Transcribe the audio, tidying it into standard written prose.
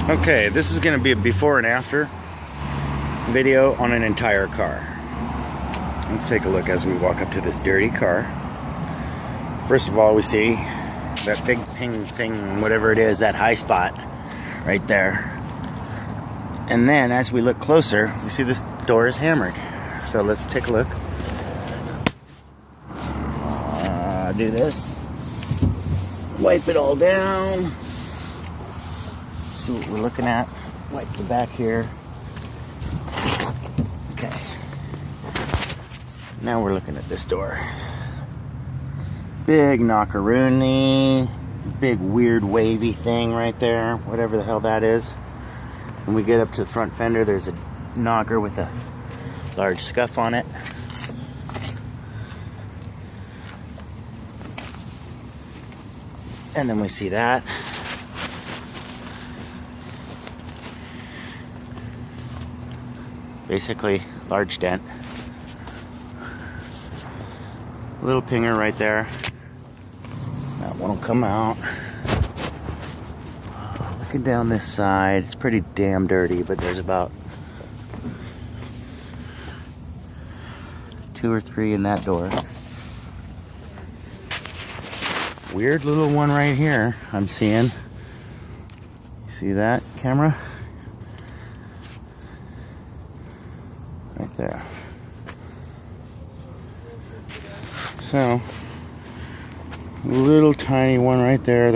Okay, this is going to be a before and after video on an entire car. Let's take a look as we walk up to this dirty car. First of all, we see that big ping thing, whatever it is, that high spot right there. And then as we look closer, we see this door is hammered. So let's take a look. Do this. Wipe it all down. See what we're looking at. Wipe the back here. Okay. Now we're looking at this door. Big knockaroony. Big weird wavy thing right there. Whatever the hell that is. When we get up to the front fender, there's a knocker with a large scuff on it. And then we see that. Basically, large dent. Little pinger right there. That one will come out. Looking down this side, it's pretty damn dirty, but there's about 2 or 3 in that door. Weird little one right here I'm seeing. You see that, camera? Right there. So, little tiny one right there that